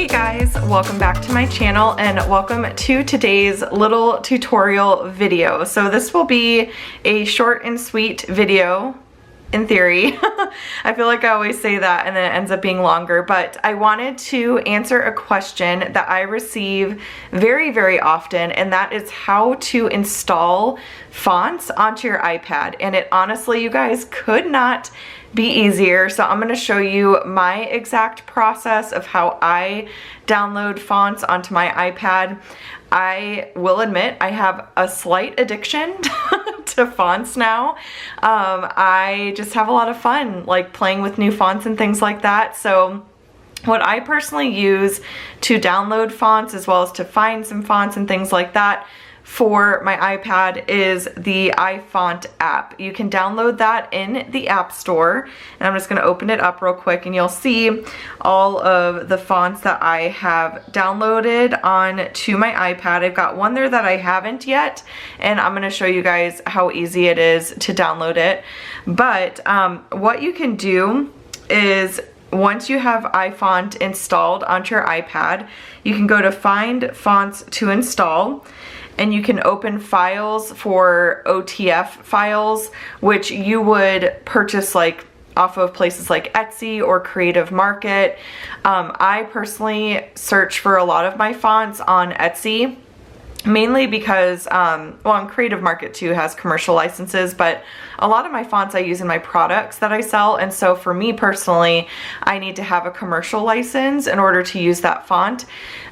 guys, welcome back to my channel and welcome to today's little tutorial video. So this will be a short and sweet video in theory. I feel like I always say that and then it ends up being longer, but I wanted to answer a question that I receive very often, and that is how to install fonts onto your iPad. And it honestly, you guys, could not be easier. So I'm going to show you my exact process of how I download fonts onto my iPad. I will admit I have a slight addiction to fonts now. I just have a lot of fun like playing with new fonts and things like that. So what I personally use to download fonts as well as to find some fonts and things like that for my iPad is the iFont app. You can download that in the App Store, and I'm just going to open it up real quick and you'll see all of the fonts that I have downloaded onto my iPad. I've got one there that I haven't yet, and I'm going to show you guys how easy it is to download it. But what you can do is once you have iFont installed onto your iPad, you can go to Find Fonts to Install, and you can open files for OTF files, which you would purchase like off of places like Etsy or Creative Market. I personally search for a lot of my fonts on Etsy, mainly because, well, on Creative Market too has commercial licenses, but a lot of my fonts I use in my products that I sell, and so for me personally, I need to have a commercial license in order to use that font.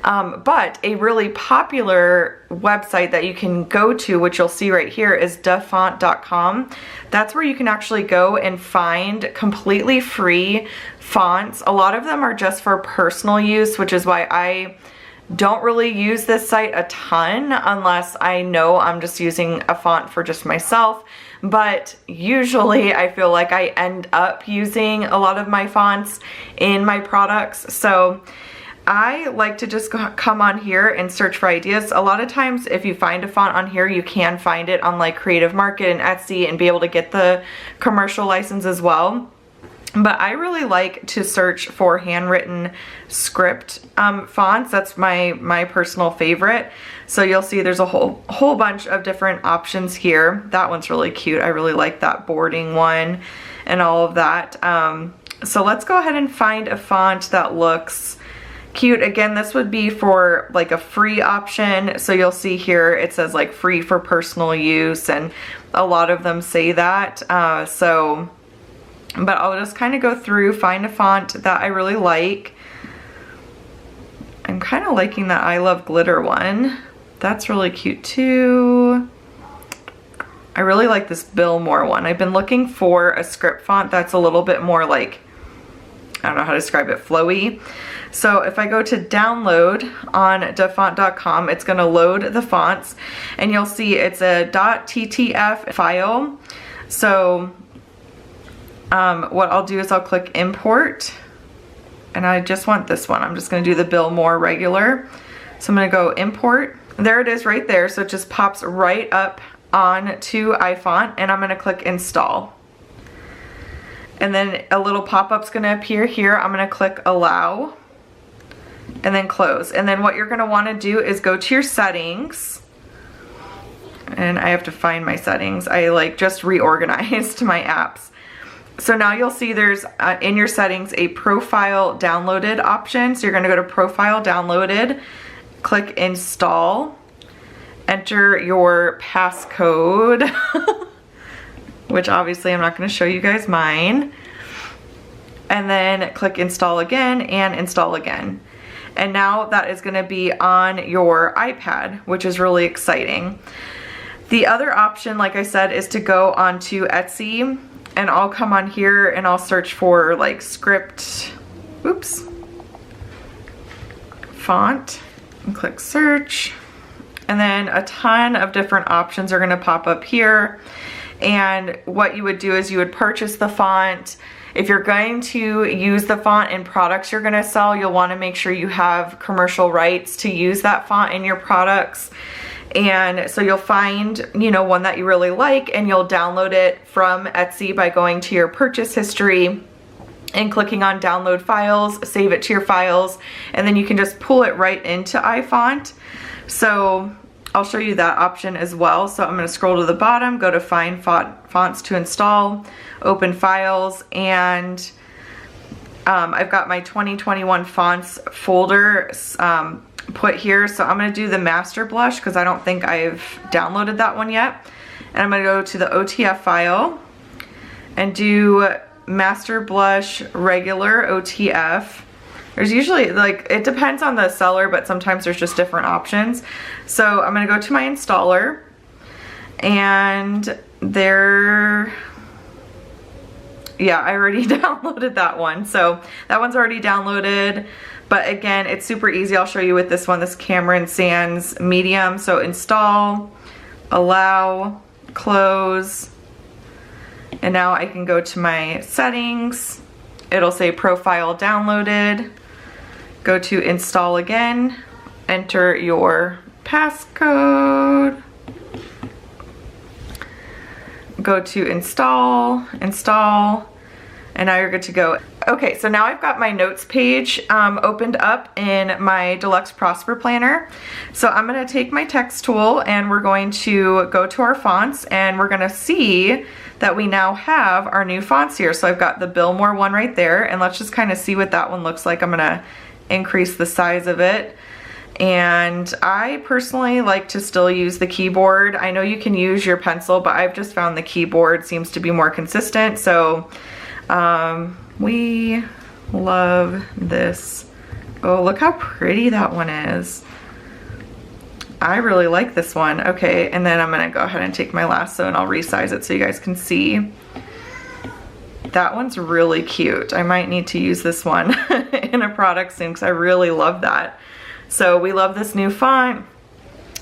But a really popular website that you can go to, which you'll see right here, is dafont.com. That's where you can actually go and find completely free fonts. A lot of them are just for personal use, which is why I don't really use this site a ton unless I know I'm just using a font for just myself. But usually I feel like I end up using a lot of my fonts in my products. So I like to just come on here and search for ideas. A lot of times if you find a font on here, you can find it on like Creative Market and Etsy and be able to get the commercial license as well. But I really like to search for handwritten script fonts. That's my personal favorite. So you'll see there's a whole bunch of different options here. That one's really cute. I really like that boarding one and all of that. So let's go ahead and find a font that looks cute. Again, this would be for like a free option. So you'll see here it says like free for personal use, and a lot of them say that. But I'll just kind of go through, find a font that I really like. I'm kind of liking that I Love Glitter one. That's really cute too. I really like this Bill Moore one. I've been looking for a script font that's a little bit more like, I don't know how to describe it, flowy. So if I go to download on dafont.com, it's going to load the fonts, and you'll see it's a .ttf file. So what I'll do is I'll click import, and I just want this one. I'm just going to do the Bill Moore regular. So I'm going to go import. There it is right there. So it just pops right up onto iFont, and I'm going to click install. And then a little pop-up's going to appear here. I'm going to click allow and then close. And then what you're going to want to do is go to your settings. And I have to find my settings. I like just reorganized my apps. So now you'll see there's in your settings a profile downloaded option. So you're going to go to profile downloaded, click install, enter your passcode, which obviously I'm not going to show you guys mine, and then click install again and install again. And now that is going to be on your iPad, which is really exciting. The other option, like I said, is to go onto Etsy. And I'll come on here and I'll search for like script, font, and click search. And then a ton of different options are gonna pop up here. And what you would do is you would purchase the font. If you're going to use the font in products you're gonna sell, you'll wanna make sure you have commercial rights to use that font in your products. And so you'll find, you know, one that you really like, and you'll download it from Etsy by going to your purchase history and clicking on download files, save it to your files, and then you can just pull it right into iFont. So I'll show you that option as well. So I'm going to scroll to the bottom, go to find fonts to install, open files, and I've got my 2021 fonts folder put here. So I'm going to do the master blush because I don't think I've downloaded that one yet. And I'm going to go to the OTF file and do master blush regular OTF. There's usually, like, it depends on the seller, but sometimes there's just different options. So I'm gonna go to my installer, and there, yeah, I already downloaded that one. So that one's already downloaded, but again, it's super easy. I'll show you with this one, this Cameron Sans medium. So install, allow, close, and now I can go to my settings. It'll say profile downloaded. Go to install again. Enter your passcode. Go to install, and now you're good to go. Okay, so now I've got my notes page opened up in my Deluxe Prosper Planner. So I'm gonna take my text tool and we're going to go to our fonts, and we're gonna see that we now have our new fonts here. So I've got the Billmore one right there, and let's just kind of see what that one looks like. I'm gonna increase the size of it. And I personally like to still use the keyboard. I know you can use your pencil, but I've just found the keyboard seems to be more consistent. So we love this. Oh, look how pretty that one is. I really like this one. Okay, and then I'm gonna go ahead and take my lasso and I'll resize it so you guys can see. That one's really cute. I might need to use this one in a product soon because I really love that. So we love this new font.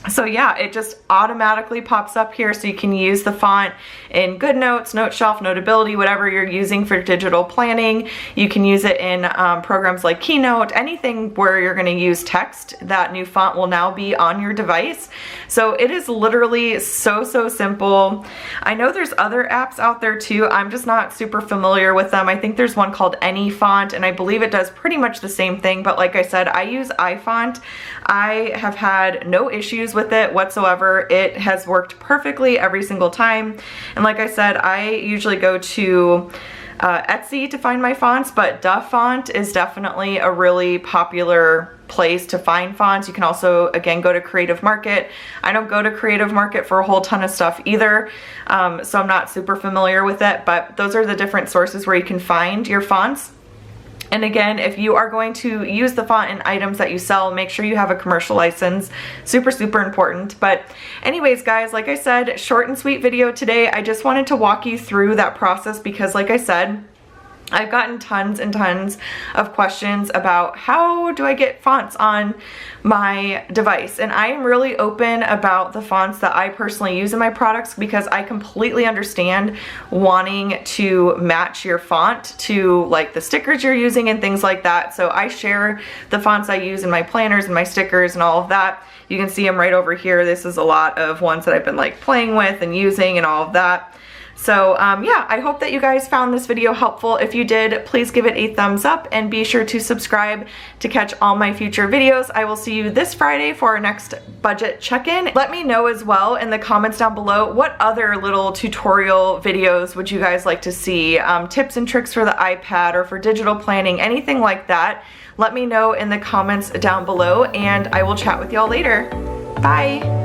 So yeah, it just automatically pops up here, so you can use the font in GoodNotes, NoteShelf, Notability, whatever you're using for digital planning. You can use it in programs like Keynote, anything where you're going to use text. That new font will now be on your device. So it is literally so simple. I know there's other apps out there too. I'm just not super familiar with them. I think there's one called iFont, and I believe it does pretty much the same thing, but like I said, I use iFont. I have had no issues with it whatsoever. It has worked perfectly every single time. And like I said, I usually go to Etsy to find my fonts, but Duff Font is definitely a really popular place to find fonts. You can also, again, go to Creative Market. I don't go to Creative Market for a whole ton of stuff either, so I'm not super familiar with it, but those are the different sources where you can find your fonts. And again, if you are going to use the font in items that you sell, make sure you have a commercial license. Super important. But anyways, guys, like I said, short and sweet video today. I just wanted to walk you through that process because, like I said, I've gotten tons and tons of questions about how do I get fonts on my device, and I am really open about the fonts that I personally use in my products because I completely understand wanting to match your font to like the stickers you're using and things like that. So I share the fonts I use in my planners and my stickers and all of that. You can see them right over here. This is a lot of ones that I've been like playing with and using and all of that. So yeah, I hope that you guys found this video helpful. If you did, please give it a thumbs up and be sure to subscribe to catch all my future videos. I will see you this Friday for our next budget check-in. Let me know as well in the comments down below what other little tutorial videos would you guys like to see, tips and tricks for the iPad or for digital planning, anything like that. Let me know in the comments down below, and I will chat with y'all later. Bye!